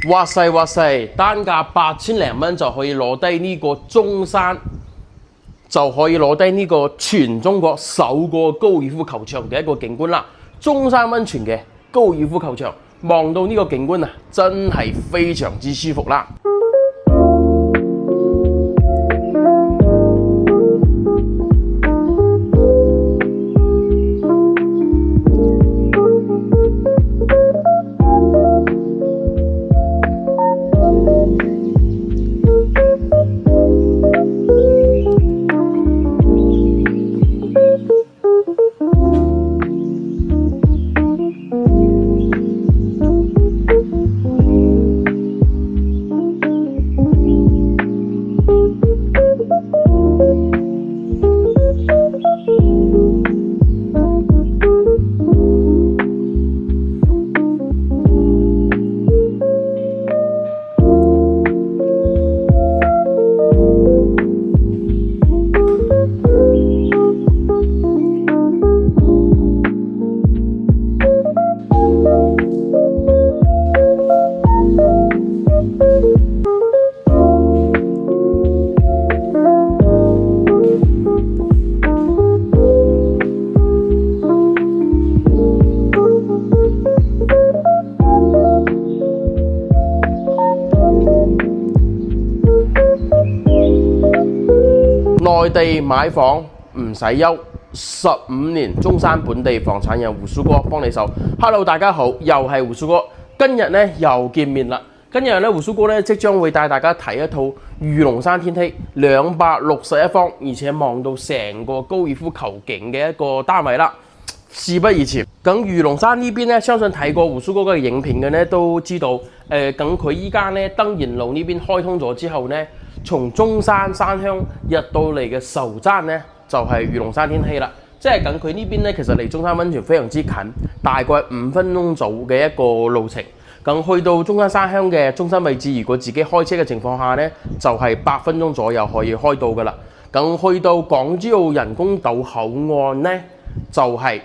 哇塞哇塞，單價8000零蚊就可以攞低呢個中山，就可以攞低呢個全中國首個高爾夫球場嘅一個景觀啦。中山溫泉嘅高爾夫球場，望到呢個景觀啊，真係非常之舒服啦。內地買房唔使憂，15年中山本地房產人胡叔哥幫你手。Hello， 大家好，又係胡叔哥，今日咧又見面啦。今日咧胡叔哥咧即將會帶大家睇一套御龍山天梯261方，而且望到成個高爾夫球景嘅一個單位啦。事不宜遲，咁御龍山呢邊咧，相信睇過胡叔哥嘅影片嘅咧都知道，咁佢依家咧登賢路呢邊開通咗之後咧，從中山山鄉入到嚟嘅首站咧就係御龍山天梯啦。即係咁佢呢邊咧其實離中山溫泉非常之近，大概5分鐘左右嘅一個路程。咁去到中山山鄉嘅中心位置，如果自己開車嘅情況下咧，就係8分鐘左右可以開到噶啦。咁去到港珠澳人工島口岸咧，就係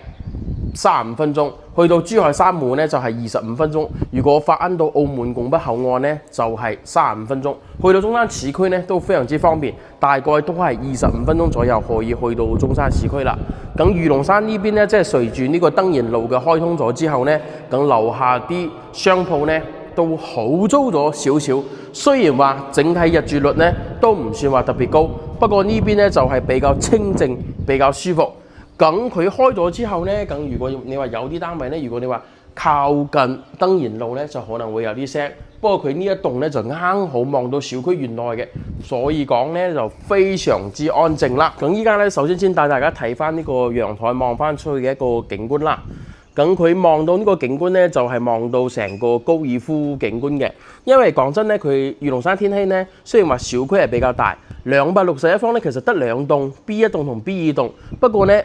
35分鐘，去到珠海三湖咧就係25分鐘。如果發返到澳門拱北口岸咧，就係35分鐘。去到中山市區咧都非常之方便，大概都係25分鐘左右可以去到中山市區啦。咁御龍山呢邊咧，即係隨住呢個登賢路嘅開通咗之後咧，咁樓下啲商鋪咧都好租咗少少。雖然話整體入住率咧都唔算話特別高，不過呢邊咧就係比較清靜、比較舒服。咁佢開咗之後咧，咁如果你話有啲單位咧，如果你話靠近登賢路咧，就可能會有啲聲。不過佢呢一棟咧就啱好望到小區園內嘅，所以講咧就非常之安靜啦。咁依家咧首先帶大家睇翻呢個陽台望翻出去嘅一個景觀啦。咁佢望到呢個景觀咧，就係望到成個高爾夫景觀嘅。因為講真咧，佢御龍山天梯咧，雖然話小區係比較大，261方咧，其實得2棟 B1 棟同 B2 棟。不過咧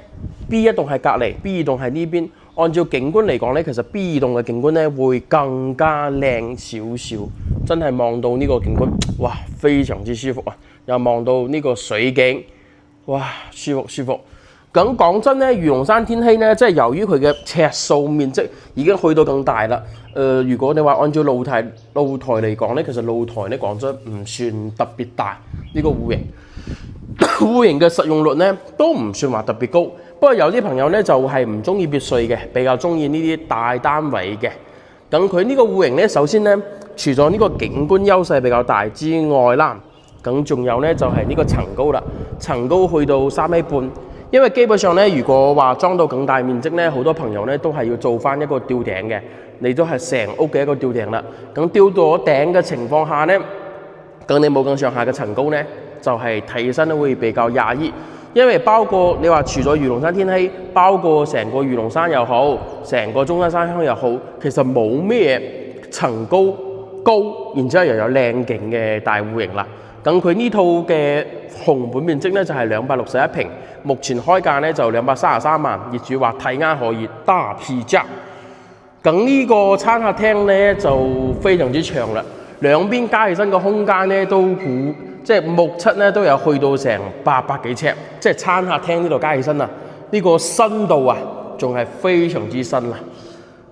B1 棟係隔離 ，B2 棟係呢邊。按照景觀嚟講咧，其實 B2 棟嘅景觀咧會更加靚少少。真係望到呢個景觀，哇，非常之舒服啊！又望到呢個水景，哇，舒服舒服。咁講真咧，御龍山天梯咧，即係由於佢嘅尺數面積已經去到更大啦。如果你話按照露台嚟講咧，其實露台咧講真唔算特別大，呢個戶型戶型嘅實用率咧都唔算話特別高。不過有啲朋友咧就係唔中意別墅嘅，比較中意呢啲大單位嘅。咁佢呢個戶型咧，首先咧除咗呢個景觀優勢比較大之外啦，咁仲有咧就係呢個層高啦，層高去到3.5米。因為基本上咧，如果話裝到更大面積咧，好多朋友咧都係要做翻一個吊頂嘅，你都係成屋嘅一個吊頂啦。咁吊到頂嘅情況下咧，咁你冇咁上下嘅層高咧，就係睇起身都會比較壓抑。因為包括你話除咗御龍山天梯，包括成個御龍山又好，成個中山山鄉又好，其實冇咩層高，然之後又有靚景嘅大戶型啦。咁佢呢套嘅紅本面積咧就係261平，目前開價咧就233萬，業主話睇啱可以大批價。咁呢個餐客廳咧就非常之長啦，兩邊加起身個空間咧都即係目測咧都有去到成800幾尺，即係餐客廳呢度加起身啊，呢個深度啊仲係非常之深啦。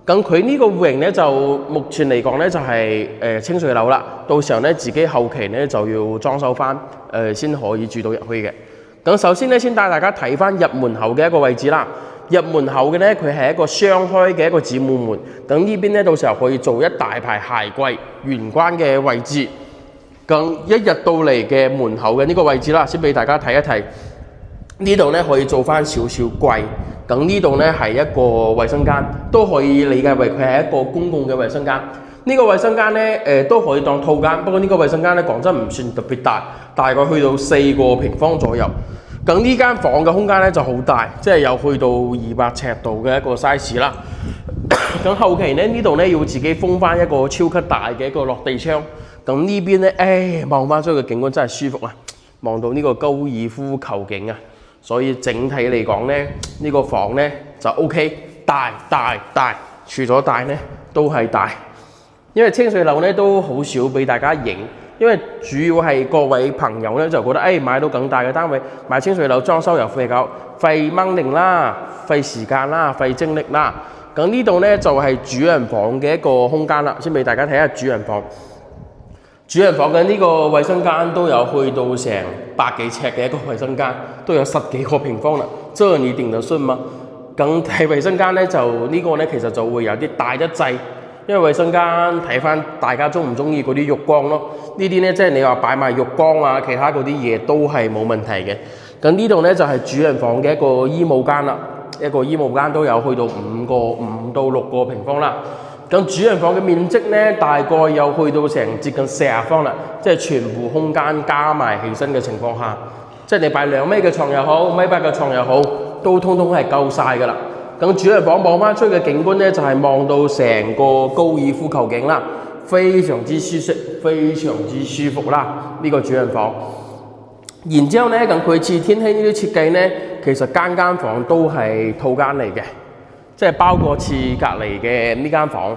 咁佢呢個戶型咧就目前嚟講咧就係清水樓啦，到時候咧自己後期咧就要裝修翻先可以住到入去嘅。咁首先咧先帶大家睇翻入門口嘅一個位置啦。入門口嘅咧佢係一個雙開嘅一個子母門，咁呢邊咧到時候可以做一大排鞋櫃玄關嘅位置。咁一入到嚟嘅門口嘅呢個位置啦，先俾大家睇一睇。呢度咧可以做翻少少櫃。咁呢度咧係一個衛生間，都可以理解為佢係一個公共嘅衛生間。呢個衛生間咧都可以當套間，不過呢個衛生間咧講真唔算特別大，大概去到4個平方左右。咁呢間房嘅空間咧就好大，即係有去到200尺度嘅一個 size 啦。咁後期咧呢度咧要自己封翻一個超級大嘅一個落地窗。咁呢邊咧望翻出去嘅景觀真係舒服啊！望到呢個高爾夫球景啊！所以整體嚟講咧，呢個房咧就 OK， 大，除咗大咧都係大。因為清水樓咧都好少俾大家影，因為主要係各位朋友咧就覺得買到更大嘅單位，買清水樓裝修又費掹啦、費時間啦、費精力啦。咁呢度咧就係主人房嘅一個空間啦，先俾大家睇下主人房。主人房嘅呢個衛生間都有去到成100幾尺嘅一個衛生間，都有10幾個平方啦。這你頂得順嗎？咁睇衛生間咧就呢個咧其實就會有啲大得滯，因為衛生間睇翻大家中唔中意嗰啲浴缸咯。呢啲咧即係你話擺埋浴缸啊，其他嗰啲嘢都係冇問題嘅。咁呢度咧就係主人房嘅一個衣帽間啦，一個衣帽間都有去到5到6個平方啦。咁主人房嘅面積咧，大概有去到成接近40方啦，即係全部空間加埋起身嘅情況下，即係你擺2米嘅床又好，1.8米嘅床又好，都通通係夠晒噶啦。咁主人房望翻出嘅景觀咧，就係望到成個高爾夫球景啦，非常之舒適，非常之舒服啦。呢個主人房，然之後咧，咁佢似天禧呢啲設計咧，其實間房都係套間嚟嘅。即係包括似隔離嘅呢間房，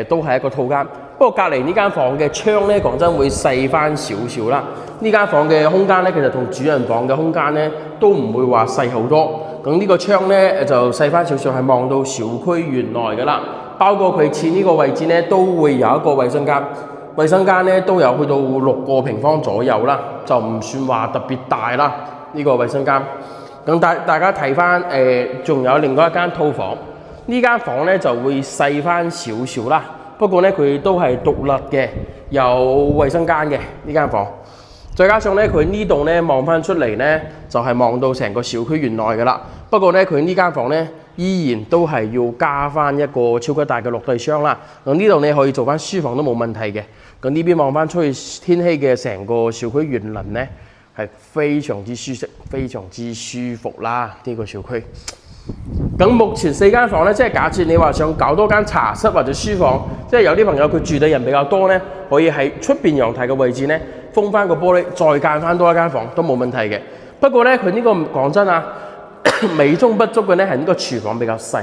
都係一個套間。不過隔離呢間房嘅窗咧，講真會細翻少少啦。呢間房嘅空間咧，其實同主人房嘅空間咧都唔會話細好多。咁呢個窗咧就細翻少少，係望到小區園內㗎啦。包括佢似呢個位置咧，都會有一個衛生間。衛生間咧都有去到6個平方左右啦，就唔算話特別大啦。呢個衛生間。咁大家睇翻仲有另外一間套房。呢間房咧就會細翻少少啦，不過咧佢都係獨立嘅，有衛生間嘅呢間房。再加上咧佢呢度咧望翻出嚟咧，就係望到成個小區園內噶啦。不過咧佢呢間房咧依然都係要加翻一個超級大嘅落地窗啦。咁呢度你可以做翻書房都冇問題嘅。咁呢邊望翻出去天禧嘅成個小區園林咧係非常之舒適、非常之舒服啦。呢個小區。咁目前4間房咧，即係假設你話想搞多間茶室或者書房，即係有啲朋友佢住嘅人比較多咧，可以喺出邊陽台嘅位置咧封翻個玻璃，再間翻多一間房都冇問題嘅。不過咧，佢呢個講真啊，美中不足嘅咧係呢個廚房比較細，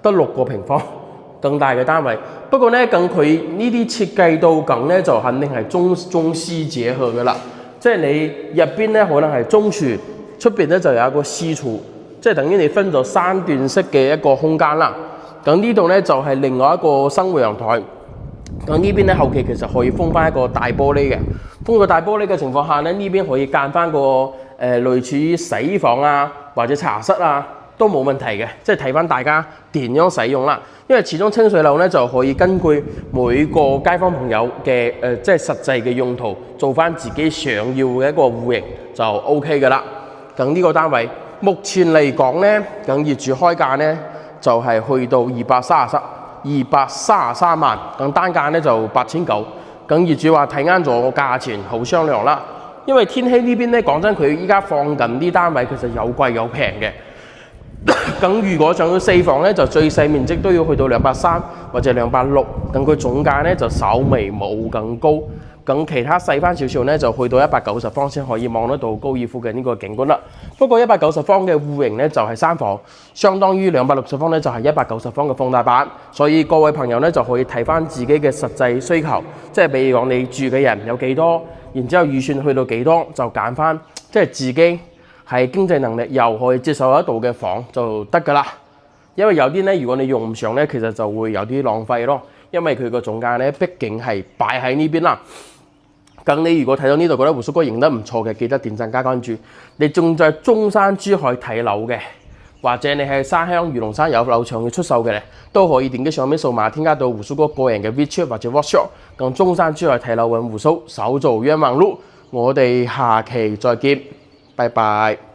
得6個平方，更大嘅單位。不過咧，咁佢呢啲設計到咁咧，就肯定係中西結合嘅啦。即係你入邊咧可能係中廚，出邊咧就有一個私廚。即係等於你分咗3段式嘅一個空間啦。咁呢度咧就係另外一個生活陽台。咁呢邊咧後期其實可以封翻一個大玻璃嘅。封個大玻璃嘅情況下咧，呢邊可以間翻個類似於洗衣房啊或者茶室啊都冇問題嘅。即係睇翻大家點樣使用啦。因為始終清水樓咧就可以根據每個街坊朋友嘅即係實際嘅用途做翻自己想要嘅一個戶型就 OK 㗎啦。咁呢個單位。目前嚟講咧，咁業主開價咧就係去到233萬，咁單價咧就8900。咁業主話睇啱咗價錢，好商量啦。因為天禧呢邊咧講真，佢依家放緊啲單位其實有貴有平嘅。咁如果想要4房咧，就最細面積都要去到230或者260，咁佢總價咧就稍微冇咁高。咁其他細翻少少咧，就去到190方先可以望得到高爾夫嘅呢個景觀啦。不過190方嘅戶型咧就係3房，相當於260方咧就係190方嘅放大版。所以各位朋友咧就可以睇翻自己嘅實際需求，即係比如講你住嘅人有幾多，然之後預算去到幾多，就揀翻即係自己係經濟能力又可以接受得到嘅房就得㗎啦。因為有啲咧，如果你用唔上咧，其實就會有啲浪費咯。因為佢個總價咧，畢竟係擺喺呢邊啦。咁你如果睇到呢度覺得胡叔哥影得唔錯嘅，記得點讚加關注。你仲在中山珠海睇樓嘅，或者你喺沙鄉魚龍山有樓場要出售嘅咧，都可以點擊上面掃碼添加到胡叔哥個人嘅 WeChat 或者 WhatsApp， 咁中山珠海睇樓揾胡叔，手做冤枉路。我哋下期再見，拜拜。